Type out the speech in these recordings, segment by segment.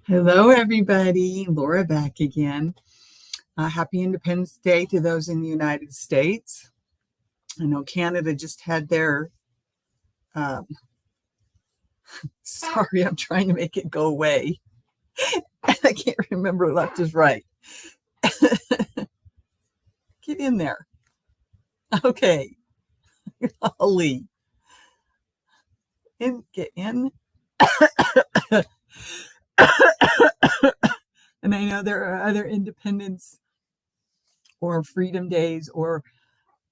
Hello, everybody. Laura back again. Happy Independence Day to those in the United States. I know Canada just had their, um, sorry, I'm trying to make it go away. I can't remember left is right. Get in there. Okay. Holly. Get in. And I know there are other independence or freedom days, or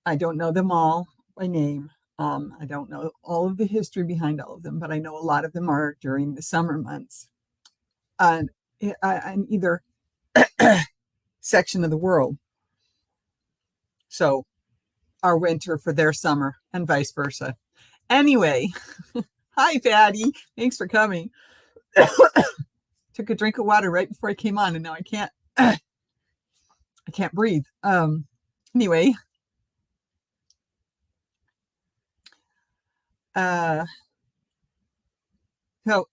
I don't know them all by name. I don't know all of the history behind all of them, but I know a lot of them are during the summer months. And I'm either section of the world. So our winter for their summer and vice versa. Anyway, hi, Patty. Thanks for coming. Took a drink of water right before I came on, and now I can't breathe. Anyway, so I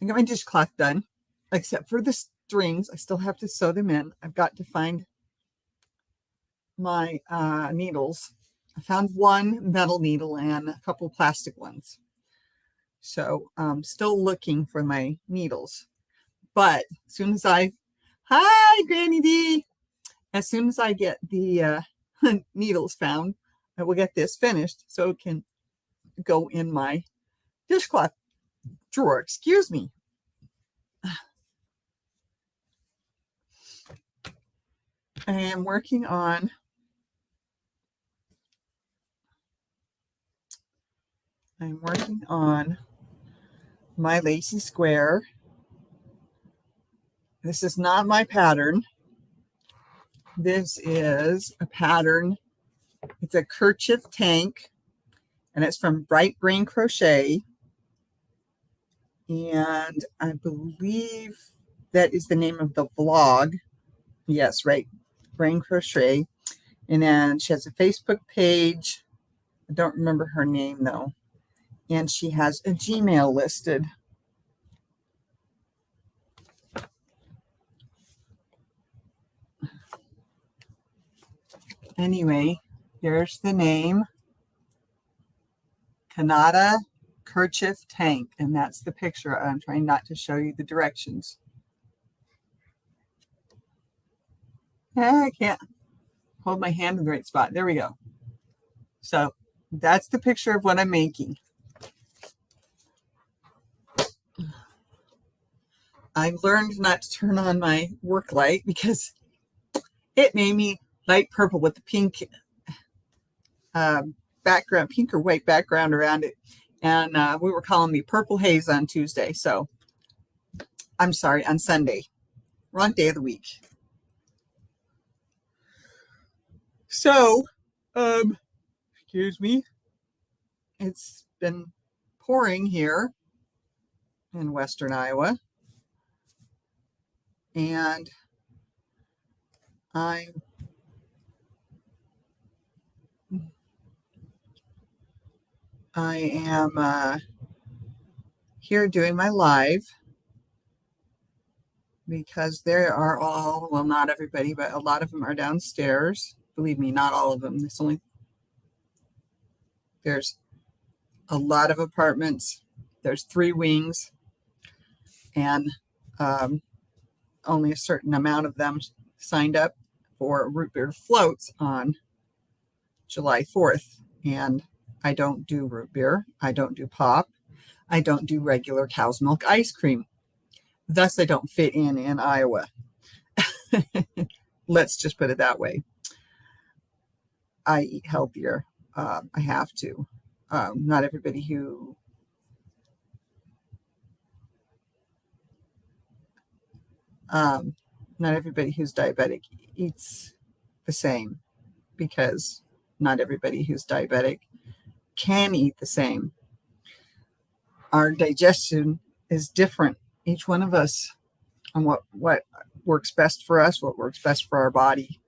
got my dishcloth done, except for the strings. I still have to sew them in. I've got to find my needles. I found one metal needle and a couple plastic ones. So I'm still looking for my needles. But as soon as hi, Granny D. As soon as I get the needles found, I will get this finished so it can go in my dishcloth drawer. Excuse me. I am working on my lacy square. This is not my pattern. This is a pattern. It's a kerchief tank, and it's from Bright Brain Crochet. And I believe that is the name of the vlog. Yes, right. Brain Crochet. And then she has a Facebook page. I don't remember her name though. And she has a Gmail listed. Anyway, here's the name. Kanata Kerchief Tank. And that's the picture. I'm trying not to show you the directions. I can't hold my hand in the right spot. There we go. So that's the picture of what I'm making. I've learned not to turn on my work light because it made me light purple with the pink background, pink or white background around it. And we were calling me Purple Haze on Tuesday. So I'm sorry, on Sunday. Wrong day of the week. So, excuse me. It's been pouring here in Western Iowa. And I am here doing my live because there are well, not everybody, but a lot of them are downstairs. Believe me, not all of them. There's a lot of apartments. There's 3 wings, and only a certain amount of them signed up for root beer floats on July 4th. And I don't do root beer. I don't do pop. I don't do regular cow's milk ice cream. Thus, I don't fit in Iowa. Let's just put it that way. I eat healthier. I have to. Not everybody who's diabetic eats the same, because not everybody who's diabetic can eat the same. Our digestion is different, each one of us, on what works best for us, what works best for our body,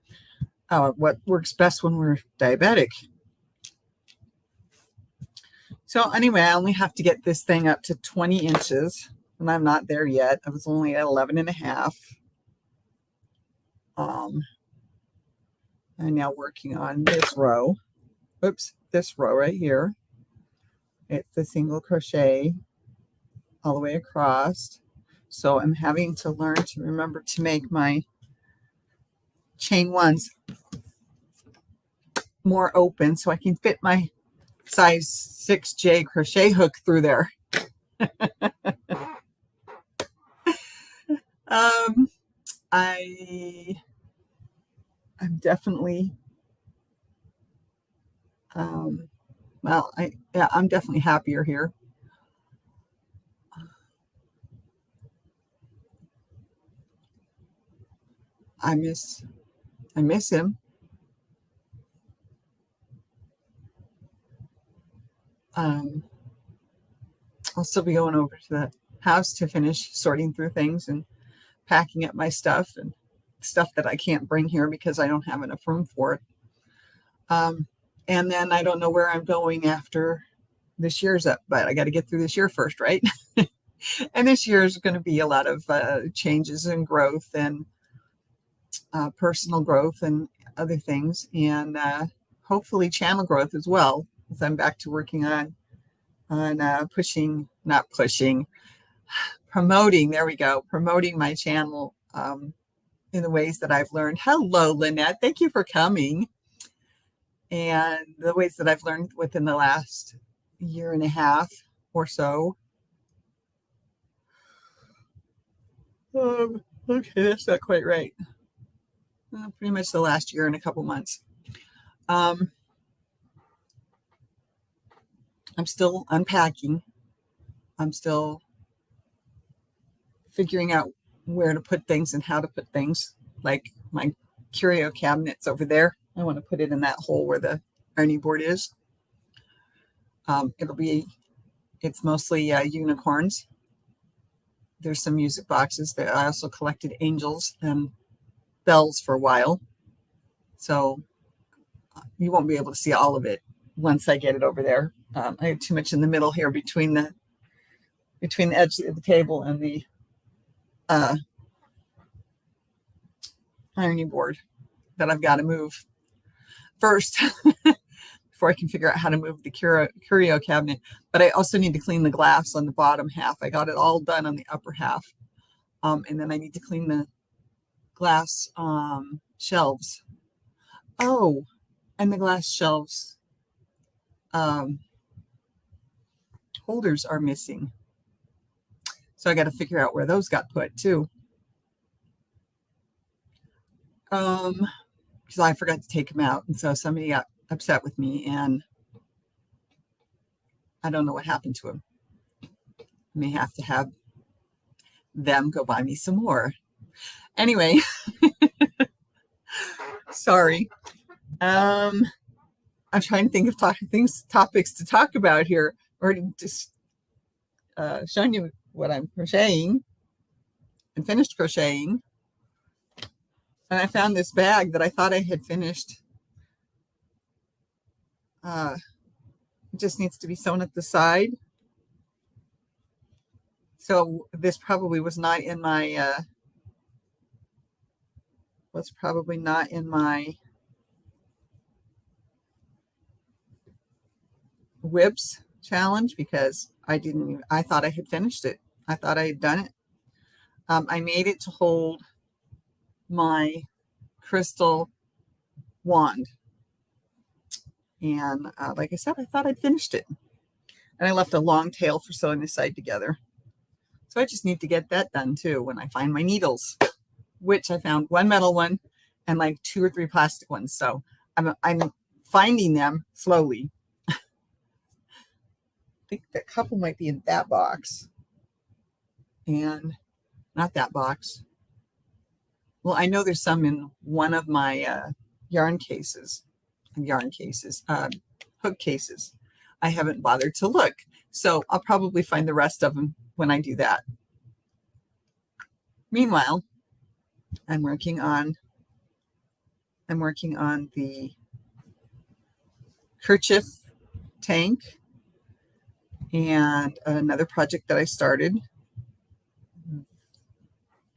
what works best when we're diabetic. So anyway, I only have to get this thing up to 20 inches and I'm not there yet. I was only at 11 and a half. I'm now working on this row. Oops, this row right here. It's the single crochet all the way across. So I'm having to learn to remember to make my chain ones more open so I can fit my size 6J crochet hook through there. I'm definitely I'm definitely happier here. I miss him. I'll still be going over to the house to finish sorting through things and packing up my stuff and stuff that I can't bring here because I don't have enough room for it. And then I don't know where I'm going after this year's up, but I got to get through this year first, right? And this year is going to be a lot of changes and growth and personal growth and other things, and hopefully channel growth as well, as I'm back to working on promoting. There we go, promoting my channel in the ways that I've learned. Hello, Lynette. Thank you for coming. And the ways that I've learned within the last year and a half or so. Okay, that's not quite right. Pretty much the last year and a couple months. I'm still unpacking. I'm still figuring out where to put things and how to put things. Like my curio cabinets over there. I want to put it in that hole where the ironing board is. It's mostly unicorns. There's some music boxes that I also collected angels and bells for a while. So you won't be able to see all of it once I get it over there. I have too much in the middle here between the edge of the table and the ironing board that I've got to move first before I can figure out how to move the curio cabinet. But I also need to clean the glass on the bottom half. I got it all done on the upper half. And then I need to clean the glass shelves. Oh, and the glass shelves holders are missing. So I got to figure out where those got put too. Because I forgot to take them out. And so somebody got upset with me and I don't know what happened to them. I may have to have them go buy me some more. Anyway, sorry. I'm trying to think of topics to talk about here. Already just shown you what I'm crocheting and finished crocheting. And I found this bag that I thought I had finished. It just needs to be sewn at the side. So this probably was not in my WIPs challenge because I thought I had finished it. I thought I had done it. I made it to hold my crystal wand. And like I said, I thought I'd finished it. And I left a long tail for sewing this side together. So I just need to get that done too when I find my needles, which I found one metal one and like 2 or 3 plastic ones. So I'm finding them slowly. I think that couple might be in that box and not that box. Well, I know there's some in one of my hook cases. I haven't bothered to look. So I'll probably find the rest of them when I do that. Meanwhile, I'm working on the kerchief tank and another project that I started.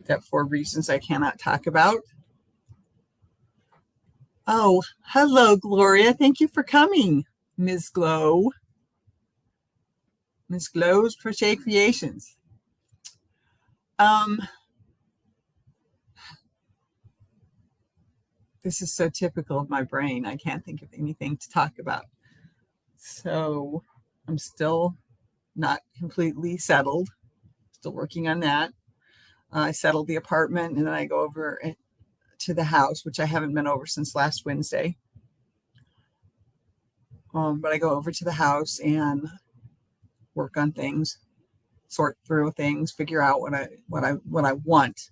that for reasons I cannot talk about. Oh, hello, Gloria. Thank you for coming, Ms. Glow. Ms. Glow's Crochet Creations. This is so typical of my brain. I can't think of anything to talk about. So I'm still not completely settled. Still working on that. I settled the apartment and then I go over to the house, which I haven't been over since last Wednesday. But I go over to the house and work on things, sort through things, figure out what I want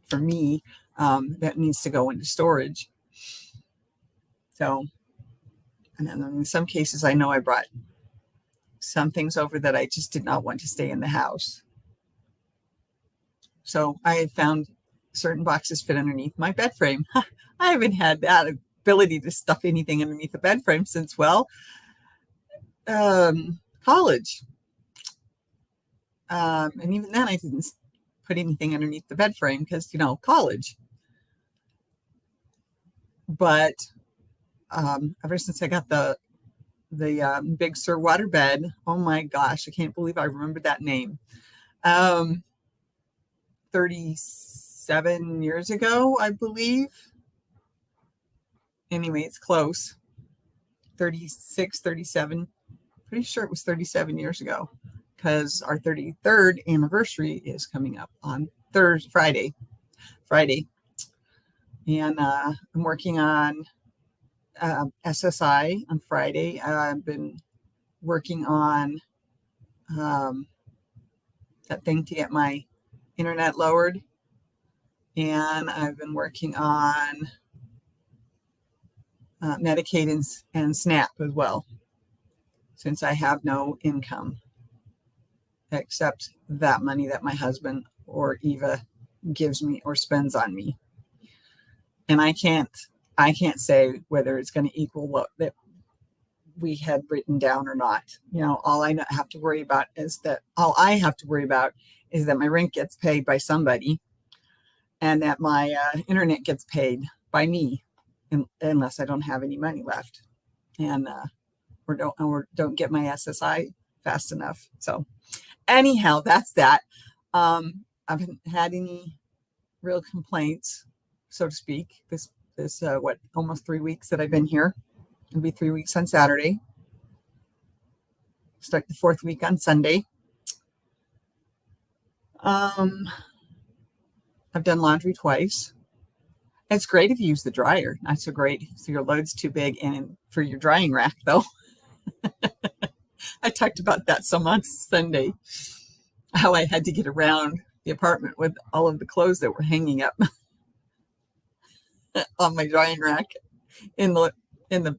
for me that needs to go into storage. So, and then in some cases, I know I brought some things over that I just did not want to stay in the house. So I found certain boxes fit underneath my bed frame. I haven't had that ability to stuff anything underneath the bed frame since, college. And even then I didn't put anything underneath the bed frame because, college. But ever since I got the Big Sur waterbed, oh my gosh, I can't believe I remember that name. 37 years ago, I believe. Anyway, it's close. 36, 37. Pretty sure it was 37 years ago because our 33rd anniversary is coming up on Friday. And I'm working on SSI on Friday. I've been working on that thing to get my internet lowered. And I've been working on Medicaid and SNAP as well, since I have no income except that money that my husband or Eva gives me or spends on me. And I can't say whether it's going to equal what that we had written down or not. All I have to worry about is that my rent gets paid by somebody and that my internet gets paid by me, unless I don't have any money left and or don't get my SSI fast enough. So anyhow, that's that. I haven't had any real complaints, so to speak, this almost 3 weeks that I've been here. It'll be 3 weeks on Saturday. Start the 4th week on Sunday. I've done laundry twice. It's great if you use the dryer. Not so great if your load's too big and for your drying rack, though. I talked about that some on Sunday, how I had to get around the apartment with all of the clothes that were hanging up on my drying rack in the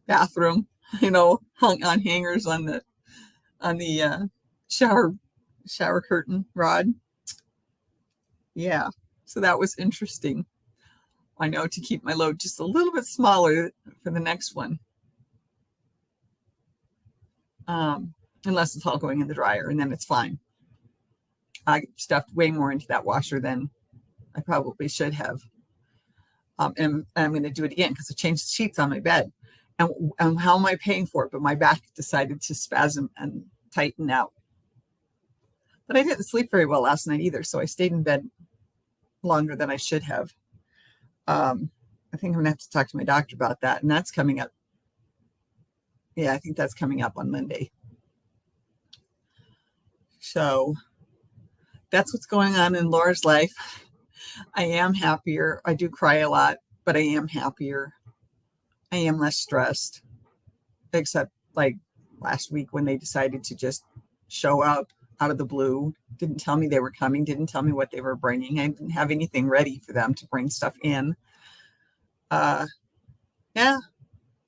bathroom, hung on hangers on the shower curtain rod. Yeah, so that was interesting. I know, to keep my load just a little bit smaller for the next one. Unless it's all going in the dryer, and then it's fine. I stuffed way more into that washer than I probably should have. And I'm going to do it again because I changed the sheets on my bed. And how am I paying for it? But my back decided to spasm and tighten out. But I didn't sleep very well last night either, so I stayed in bed longer than I should have. I think I'm going to have to talk to my doctor about that, and that's coming up. Yeah, I think that's coming up on Monday. So that's what's going on in Laura's life. I am happier. I do cry a lot, but I am happier. I am less stressed, except like last week when they decided to just show up out of the blue. Didn't tell me they were coming. Didn't tell me what they were bringing. I didn't have anything ready for them to bring stuff in. Yeah, I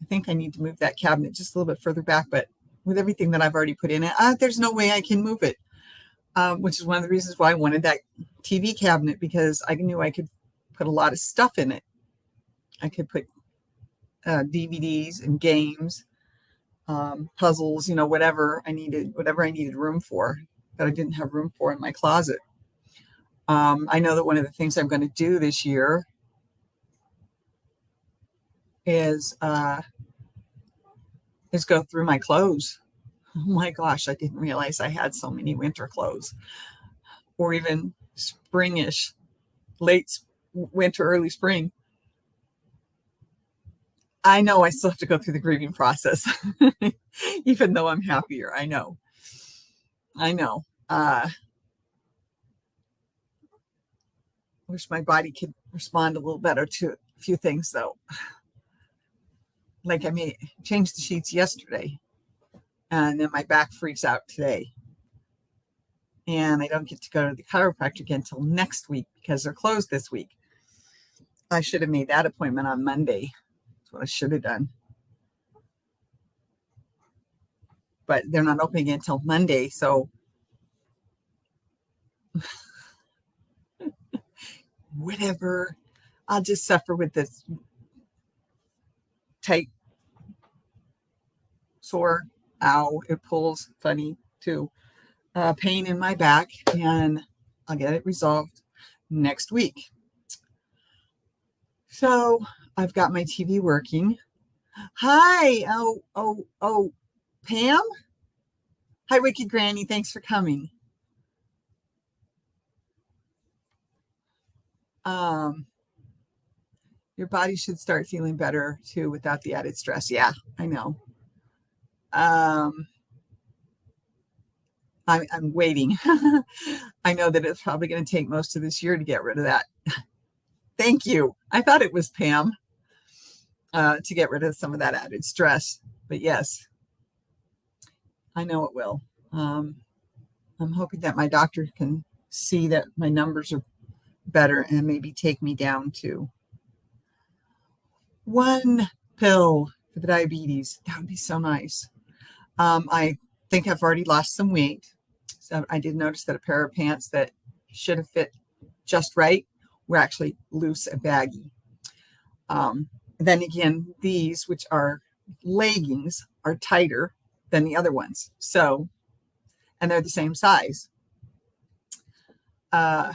think I need to move that cabinet just a little bit further back, but with everything that I've already put in it, there's no way I can move it, which is one of the reasons why I wanted that TV cabinet, because I knew I could put a lot of stuff in it. I could put DVDs and games, puzzles, whatever I needed room for that I didn't have room for in my closet. I know that one of the things I'm going to do this year is go through my clothes. Oh my gosh, I didn't realize I had so many winter clothes, or even springish, late winter, early spring. I know I still have to go through the grieving process, even though I'm happier. I know. Wish my body could respond a little better to a few things, though. Like I may change the sheets yesterday, and then my back freaks out today. And I don't get to go to the chiropractor again until next week because they're closed this week. I should have made that appointment on Monday. That's what I should have done. But they're not opening until Monday, so whatever. I'll just suffer with this tight, sore, ow, it pulls funny too, pain in my back, and I'll get it resolved next week. So I've got my TV working. Hi. Oh, Pam. Hi, Wicked Granny. Thanks for coming. Your body should start feeling better too without the added stress. Yeah, I know. I'm waiting. I know that it's probably going to take most of this year to get rid of that. Thank you. I thought it was Pam to get rid of some of that added stress. But yes, I know it will. I'm hoping that my doctor can see that my numbers are better and maybe take me down to one pill for the diabetes. That would be so nice. I think I've already lost some weight. So I did notice that a pair of pants that should have fit just right were actually loose and baggy. Then again, these, which are leggings, are tighter than the other ones. So, and they're the same size. The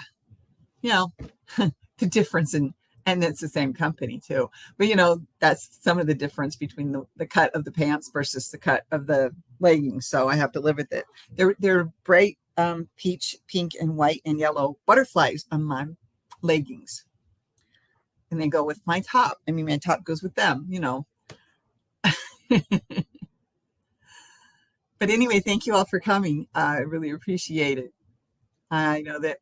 difference and it's the same company too. But that's some of the difference between the cut of the pants versus the cut of the leggings. So I have to live with it. They're bright peach, pink, and white and yellow butterflies on my leggings. And they go with my top. I mean, my top goes with them, But anyway, thank you all for coming. I really appreciate it. I know that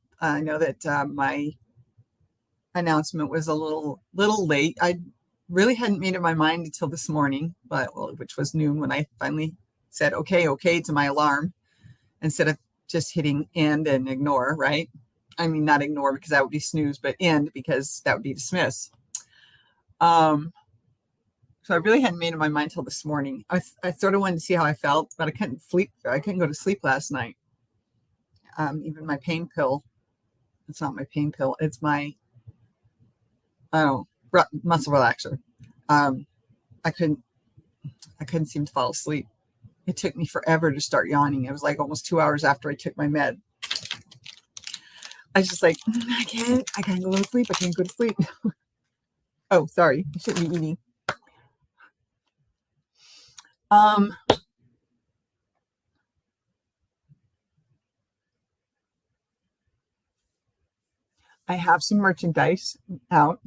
my announcement was a little late. I really hadn't made up my mind until this morning, which was noon when I finally said okay to my alarm instead of just hitting end and ignore, right? I mean, not ignore because that would be snooze, but end because that would be dismiss. So I really hadn't made up my mind till this morning. I sort of wanted to see how I felt, but I couldn't sleep. I couldn't go to sleep last night. Even my pain pill. It's not my pain pill. It's my muscle relaxer. I couldn't seem to fall asleep. It took me forever to start yawning. It was like almost 2 hours after I took my med. I was just like, I can't go to sleep. I can't go to sleep. Oh, sorry. I shouldn't be eating. I have some merchandise out.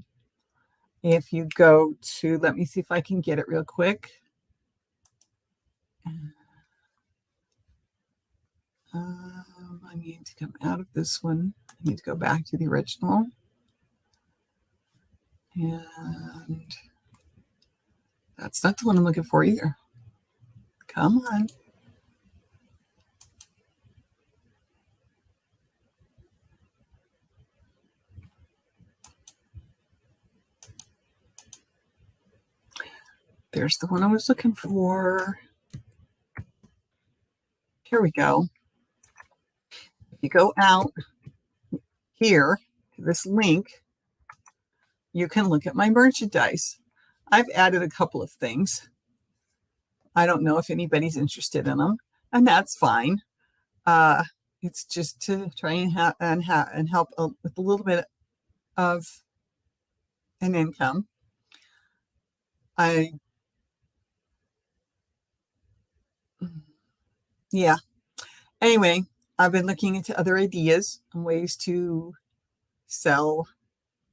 If you go to, let me see if I can get it real quick. I need to come out of this one. I need to go back to the original. And that's not the one I'm looking for either. Come on. There's the one I was looking for. Here we go. If you go out here to this link, you can look at my merchandise. I've added a couple of things. I don't know if anybody's interested in them, and that's fine. it's just to try and help with a little bit of an income. Yeah. Anyway, I've been looking into other ideas and ways to sell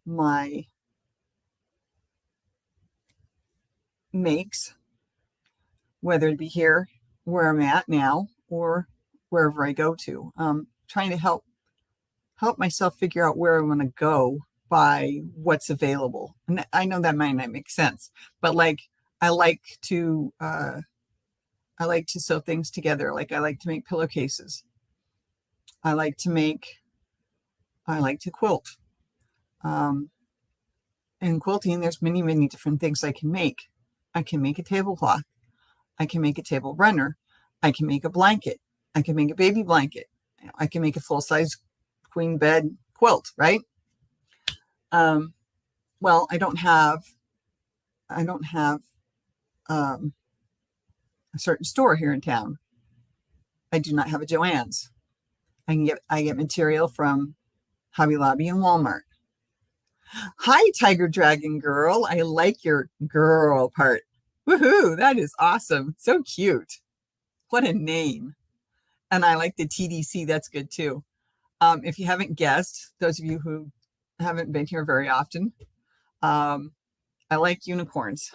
my makes, whether it be here where I'm at now or wherever I go to. Trying to help myself figure out where I want to go by what's available. And I know that might not make sense, but like I like to sew things together. Like I like to make pillowcases. I like to quilt. In quilting, there's many, many different things I can make. I can make a tablecloth. I can make a table runner. I can make a blanket. I can make a baby blanket. I can make a full-size queen bed quilt, right? Well, I don't have a certain store here in town. I do not have a Joann's. I get material from Hobby Lobby and Walmart. Hi, Tiger Dragon Girl. I like your girl part. Woohoo, that is awesome. So cute. What a name. And I like the TDC. That's good too. If you haven't guessed, those of you who haven't been here very often, I like unicorns.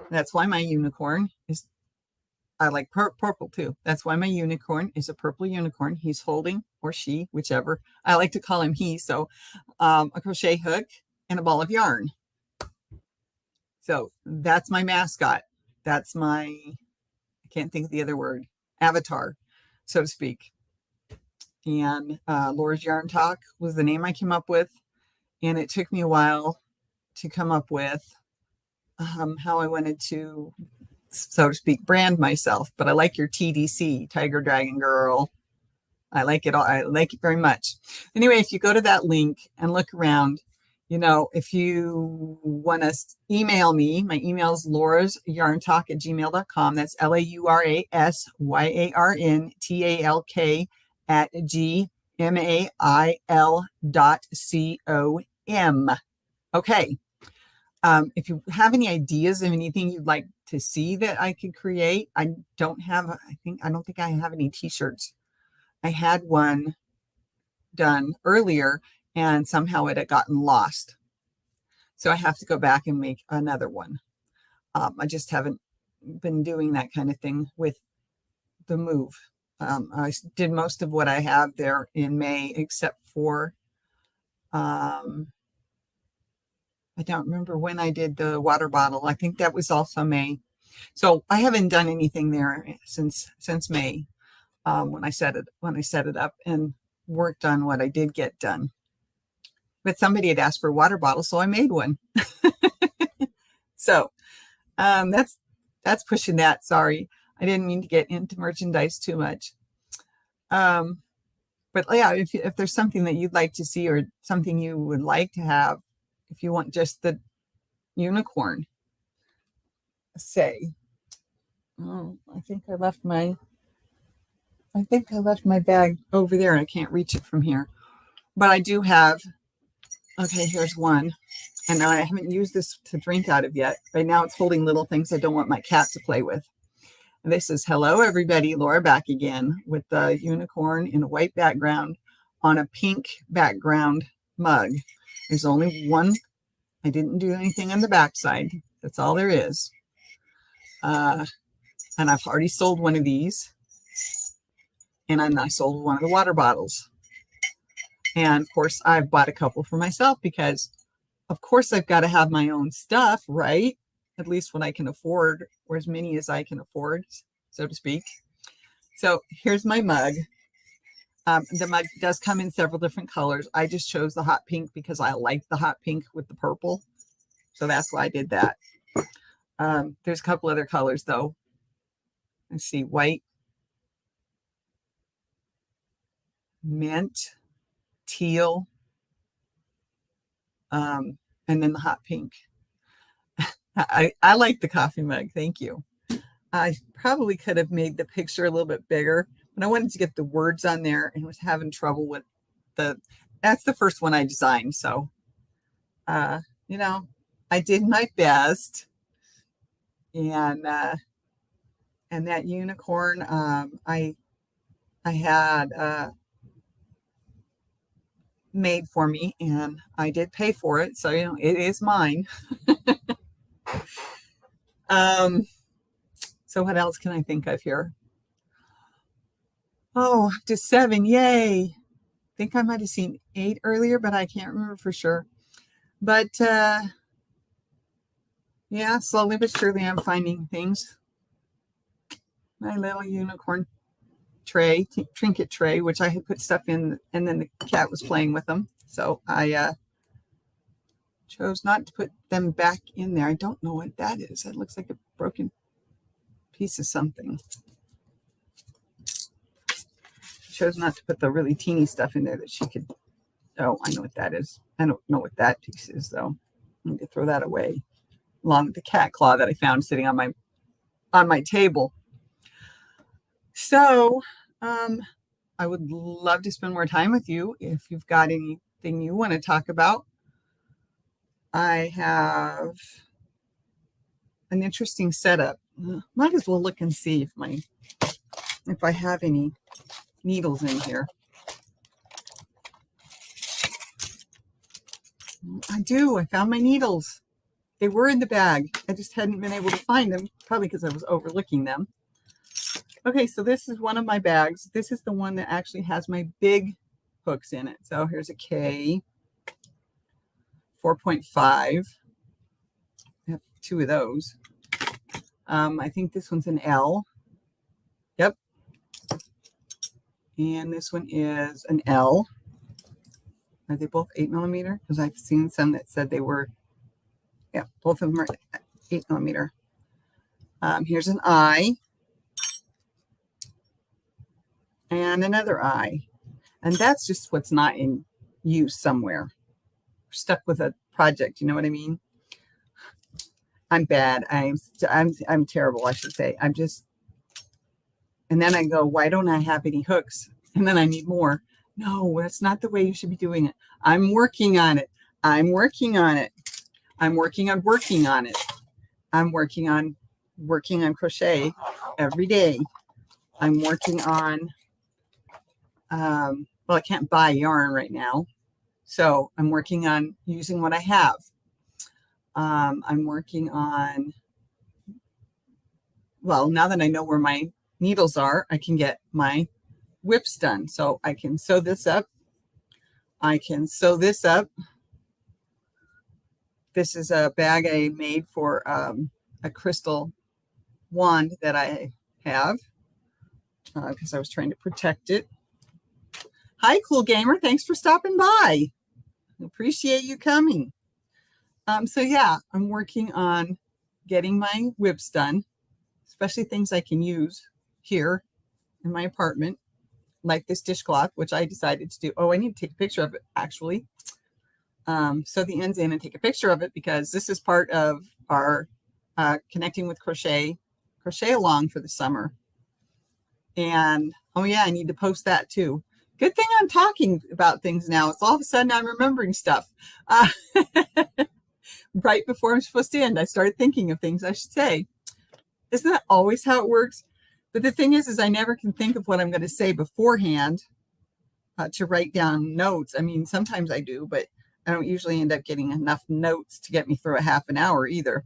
That's why my unicorn is, I like purple too. That's why my unicorn is a purple unicorn. He's holding, or she, whichever. I like to call him he. So a crochet hook and a ball of yarn. So that's my mascot. That's my, I can't think of the other word, avatar, so to speak. And Laura's Yarn Talk was the name I came up with. And it took me a while to come up with how I wanted to, so to speak, brand myself. But I like your TDC, Tiger Dragon Girl. I like it all. I like it very much. Anyway, if you go to that link and look around, if you want to email me, my email is laurasyarntalk@gmail.com. That's LaurasYarntalk@gmail.com. Okay. If you have any ideas of anything you'd like to see that I could create, I don't think I have any t-shirts. I had one done earlier and somehow it had gotten lost. So I have to go back and make another one. I just haven't been doing that kind of thing with the move. I did most of what I have there in May, except for, I don't remember when I did the water bottle. I think that was also May. So I haven't done anything there since May, when I set it up and worked on what I did get done. But somebody had asked for a water bottle, so I made one. So that's pushing that. Sorry, I didn't mean to get into merchandise too much. But yeah, if there's something that you'd like to see or something you would like to have, if you want just the unicorn, say. Oh, I think I left my bag over there and I can't reach it from here. But I do have, okay, here's one. And I haven't used this to drink out of yet. Right now it's holding little things I don't want my cat to play with. And this is, hello everybody, Laura back again with the unicorn in a white background on a pink background mug. There's only one. I didn't do anything on the backside. That's all there is. And I've already sold one of these. And I sold one of the water bottles. And of course, I've bought a couple for myself because, of course, I've got to have my own stuff, right? At least what I can afford, or as many as I can afford, so to speak. So here's my mug. The mug does come in several different colors. I just chose the hot pink because I like the hot pink with the purple. So that's why I did that. There's a couple other colors, though. Let's see, white, mint, teal, and then the hot pink. I like the coffee mug. Thank you. I probably could have made the picture a little bit bigger, but I wanted to get the words on there and was having trouble with that's the first one I designed. So, you know, I did my best. And that unicorn, I had made for me, and I did pay for it. So, you know, it is mine. So what else can I think of here? Oh, up to 7. Yay. I think I might have seen 8 earlier, but I can't remember for sure. But yeah, slowly but surely I'm finding things. My little unicorn tray, trinket tray, which I had put stuff in, and then the cat was playing with them. So I chose not to put them back in there. I don't know what that is. That looks like a broken piece of something. Chose not to put the really teeny stuff in there that she could. Oh, I know what that is. I don't know what that piece is, though. I need to throw that away, along with the cat claw that I found sitting on my table. So I would love to spend more time with you if you've got anything you want to talk about. I have an interesting setup. Might as well look and see if I have any needles in here. I do. I found my needles. They were in the bag. I just hadn't been able to find them, probably because I was overlooking them. Okay, so this is one of my bags. This is the one that actually has my big hooks in it. So here's a K, 4.5. I have 2 of those. I think this one's an L. Yep. And this one is an L. Are they both 8mm? Because I've seen some that said they were, yeah, both of them are 8mm. Here's an I. And another I. And that's just what's not in use somewhere. We're stuck with a project, you know what I mean? I'm bad. I'm terrible, I should say. I'm just, and then I go, why don't I have any hooks? And then I need more. No, that's not the way you should be doing it. I'm working on it. I'm working on it. I'm working on working on it. I'm working on crochet every day. I'm working on, well, I can't buy yarn right now. So I'm working on using what I have. I'm working on, well, now that I know where my needles are, I can get my whips done. So I can sew this up. I can sew this up. This is a bag I made for a crystal wand that I have because I was trying to protect it. Hi, Cool Gamer. Thanks for stopping by. Appreciate you coming. So yeah, I'm working on getting my whips done, especially things I can use here in my apartment, like this dishcloth, which I decided to do. Oh, I need to take a picture of it, actually. Sew the ends in and take a picture of it because this is part of our connecting with crochet along for the summer. And oh yeah, I need to post that too. Good thing I'm talking about things now. It's all of a sudden I'm remembering stuff. Right before I'm supposed to end, I started thinking of things I should say. Isn't that always how it works? But the thing is I never can think of what I'm going to say beforehand to write down notes. I mean, sometimes I do, but I don't usually end up getting enough notes to get me through a half an hour either,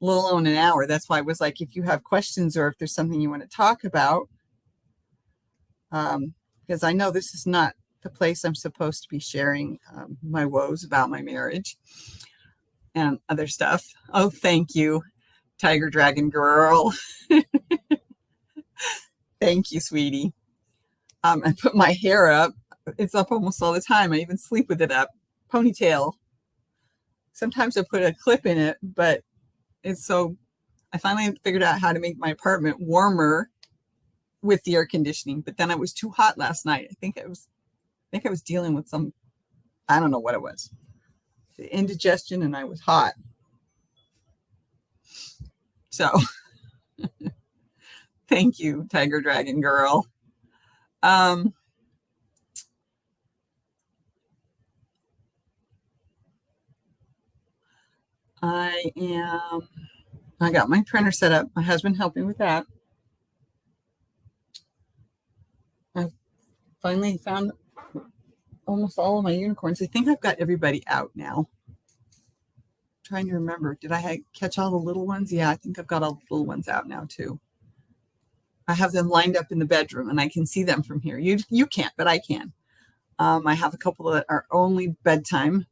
let alone an hour. That's why I was like, if you have questions or if there's something you want to talk about, because I know this is not the place I'm supposed to be sharing my woes about my marriage and other stuff. Oh, thank you, Tiger Dragon Girl. Thank you, sweetie. I put my hair up. It's up almost all the time. I even sleep with it up. Ponytail. Sometimes I put a clip in it, but it's so, I finally figured out how to make my apartment warmer with the air conditioning, but then it was too hot last night. I think I was dealing with some, I don't know what it was. The indigestion, and I was hot. So thank you, Tiger Dragon Girl. Um, I got my printer set up. My husband helped me with that. I finally found almost all of my unicorns. I think I've got everybody out now. Trying to remember, did I catch all the little ones? Yeah, I think I've got all the little ones out now too. I have them lined up in the bedroom and I can see them from here. You can't, but I can. I have a couple that are only bedtime.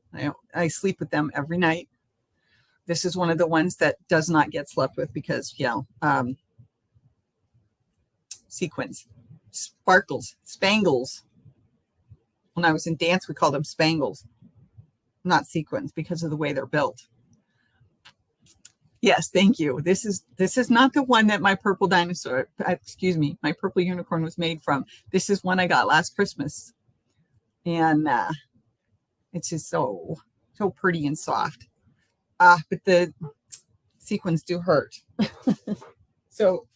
I sleep with them every night. This is one of the ones that does not get slept with because, sequins, sparkles, spangles. When I was in dance, we called them spangles, not sequins, because of the way they're built. Yes, thank you. This is not the one that my purple dinosaur, my purple unicorn was made from. This is one I got last Christmas, and it's just so pretty and soft. But the sequins do hurt, so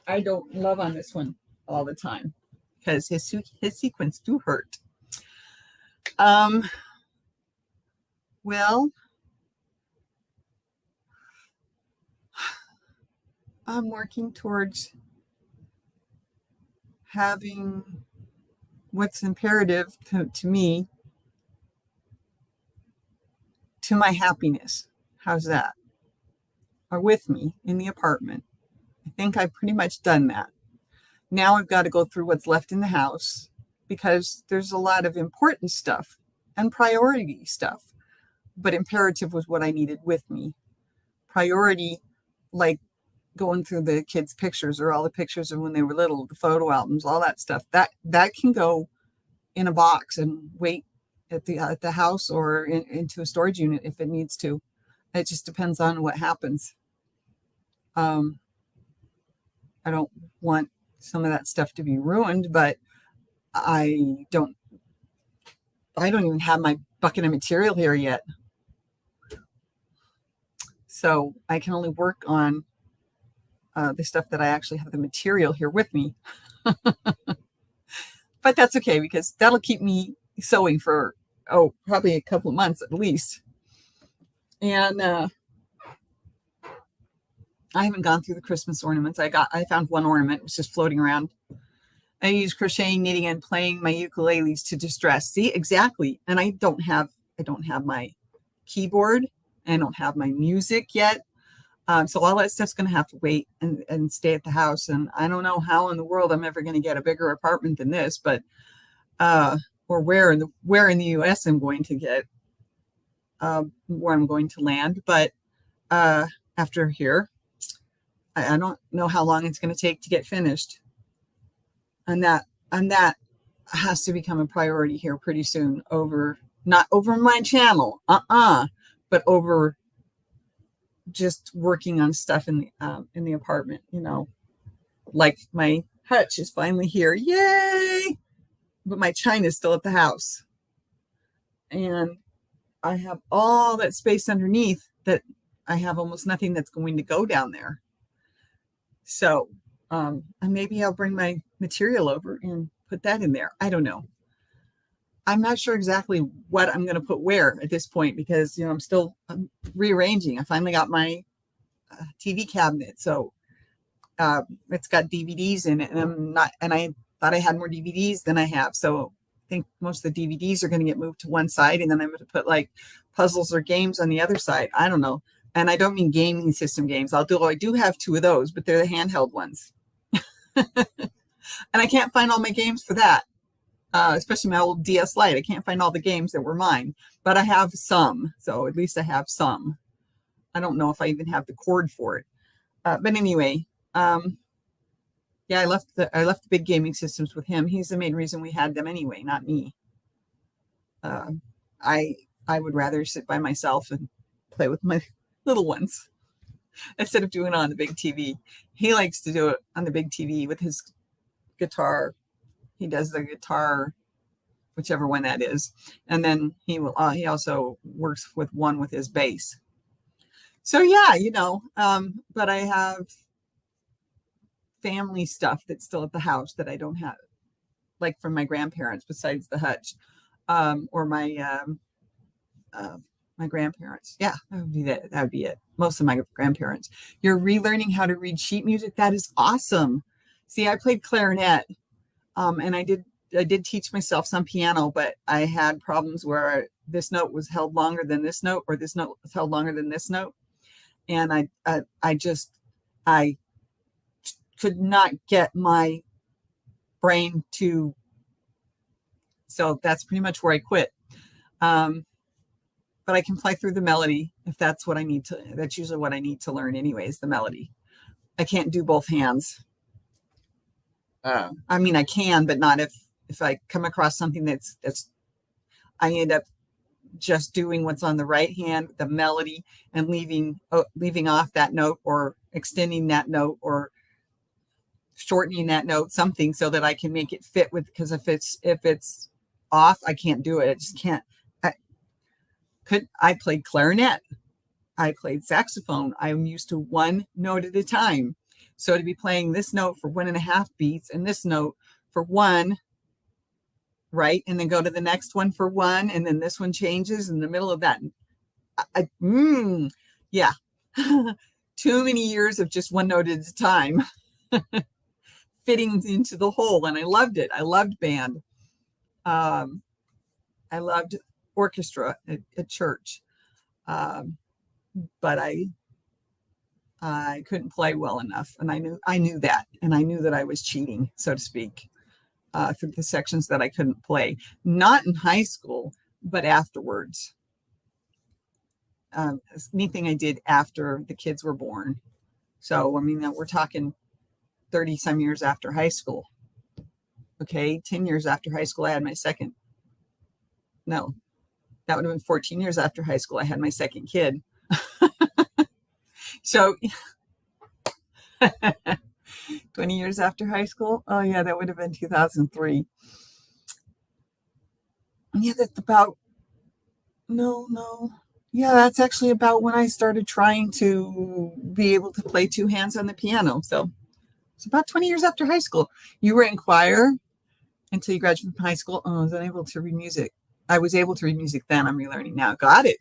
I don't love on this one all the time because his sequins do hurt. Well, I'm working towards having what's imperative to me, to my happiness. How's that? Are with me in the apartment. I think I've pretty much done that. Now I've got to go through what's left in the house because there's a lot of important stuff and priority stuff. But imperative was what I needed with me. Priority, like going through the kids' pictures or all the pictures of when they were little, the photo albums, all that stuff, that can go in a box and wait at the house or into a storage unit if it needs to. It just depends on what happens. I don't want some of that stuff to be ruined, but I don't even have my bucket of material here yet. So I can only work on the stuff that I actually have the material here with me. But that's okay because that'll keep me sewing for, probably a couple of months at least. And I haven't gone through the Christmas ornaments. I found one ornament, it was just floating around. I use crocheting, knitting, and playing my ukuleles to distress. See, exactly. And I don't have my keyboard. I don't have my music yet. So all that stuff's going to have to wait and stay at the house. And I don't know how in the world I'm ever going to get a bigger apartment than this, but or where in the U.S. I'm going to get, where I'm going to land. But after here, I don't know how long it's going to take to get finished. And that has to become a priority here pretty soon. Not over my channel, but over just working on stuff in the apartment. Like my hutch is finally here, yay! But my china is still at the house, and I have all that space underneath that I have almost nothing that's going to go down there. So and maybe I'll bring my material over and put that in there. I don't know. I'm not sure exactly what I'm going to put where at this point because I'm rearranging. I finally got my TV cabinet, so it's got DVDs in it, and I thought I had more DVDs than I have. So I think most of the DVDs are going to get moved to one side, and then I'm going to put like puzzles or games on the other side. I don't know. And I don't mean gaming system games. I do have 2 of those, but they're the handheld ones. And I can't find all my games for that, especially my old DS Lite. I can't find all the games that were mine, but I have some. So at least I have some. I don't know if I even have the cord for it. But anyway, yeah, I left the big gaming systems with him. He's the main reason we had them anyway, not me. I would rather sit by myself and play with my little ones instead of doing it on the big TV. He likes to do it on the big TV with his guitar. He does the guitar, whichever one that is, and then he also works with his bass. So yeah, but I have family stuff that's still at the house that I don't have like from my grandparents besides the hutch, or my grandparents. Yeah, that would be that. That would be it. Most of my grandparents. You're relearning how to read sheet music. That is awesome. See, I played clarinet, and I did teach myself some piano, but I had problems where this note was held longer than this note, or this note was held longer than this note, and I could not get my brain to. So that's pretty much where I quit. But I can play through the melody if that's what I need to. That's usually what I need to learn, anyways. The melody. I can't do both hands. I mean, I can, but not if I come across something that's I end up just doing what's on the right hand, the melody, and leaving off that note, or extending that note, or shortening that note, something, so that I can make it fit with. Because if it's off, I can't do it. I just can't. I played clarinet. I played saxophone. I'm used to one note at a time. So to be playing this note for 1.5 beats and this note for 1, right? And then go to the next one for 1, and then this one changes in the middle of that. Yeah. Too many years of just one note at a time fitting into the whole. And I loved it. I loved band. I loved orchestra at church. But I couldn't play well enough, and I knew that, and I knew that I was cheating, so to speak, through the sections that I couldn't play. Not in high school, but afterwards. Anything I did after the kids were born. So I mean, we're talking 30 some years after high school. Okay, 10 years after high school, I had my second. No, that would have been 14 years after high school. I had my second kid. So 20 years after high school. Oh yeah, that would have been 2003. Yeah, that's about, no. Yeah, that's actually about when I started trying to be able to play 2 hands on the piano. So it's about 20 years after high school. You were in choir until you graduated from high school. Oh, I was unable to read music. I was able to read music then. I'm relearning now. Got it.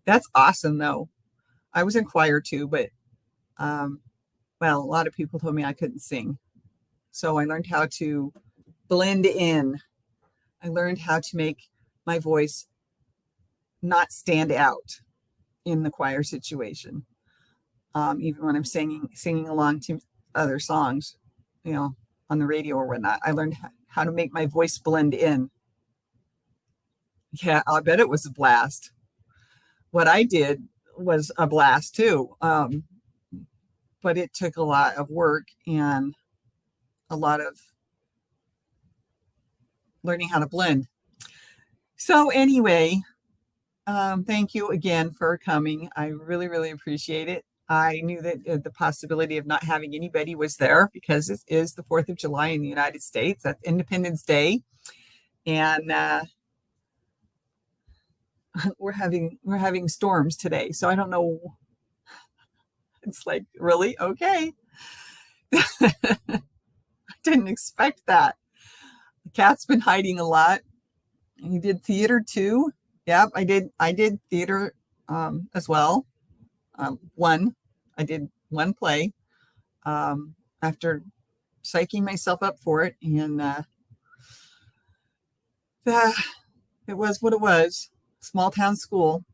That's awesome, though. I was in choir too, but well, a lot of people told me I couldn't sing. So I learned how to blend in. I learned how to make my voice not stand out in the choir situation. Even when I'm singing along to other songs, on the radio or whatnot, I learned how to make my voice blend in. Yeah, I bet it was a blast. What I did was a blast too. But it took a lot of work and a lot of learning how to blend. So anyway, thank you again for coming. I really, really appreciate it. I knew that the possibility of not having anybody was there because it is the 4th of July in the United States. That's Independence Day. And we're having storms today. So I don't know. It's like, really? Okay. I didn't expect that. The cat's been hiding a lot. And you did theater too? Yep, I did theater as well. I did one play after psyching myself up for it, and it was what it was. Small town school.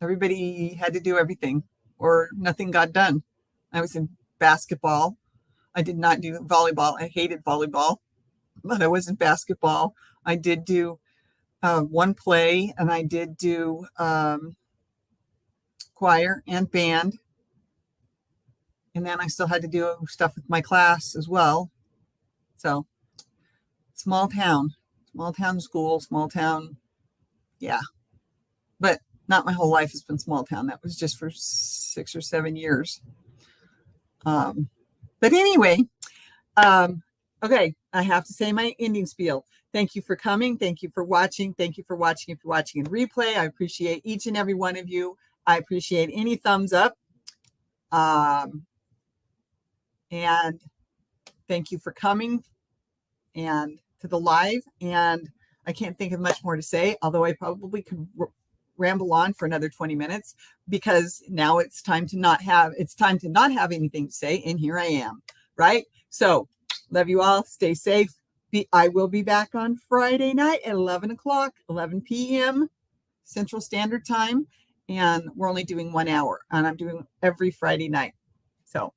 Everybody had to do everything, or nothing got done. I was in basketball. I did not do volleyball. I hated volleyball, but I was in basketball. I did do one play, and I did do choir and band. And then I still had to do stuff with my class as well. So small town school, small town. Yeah. But not my whole life has been small town. That was just for 6 or 7 years. But anyway, okay, I have to say my ending spiel. Thank you for coming. Thank you for watching. Thank you for watching. If you're watching in replay, I appreciate each and every one of you. I appreciate any thumbs up. And thank you for coming. And to the live, and I can't think of much more to say, although I probably could ramble on for another 20 minutes because now it's time to not have anything to say, and here I am, right? So love you all. Stay safe. I will be back on Friday night at 11 p.m. Central Standard Time, and we're only doing 1 hour, and I'm doing every Friday night. So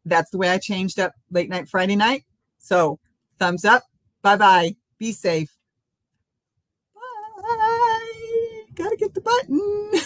that's the way I changed up late night Friday night. So thumbs up. Bye-bye. Be safe. Bye. Gotta get the button.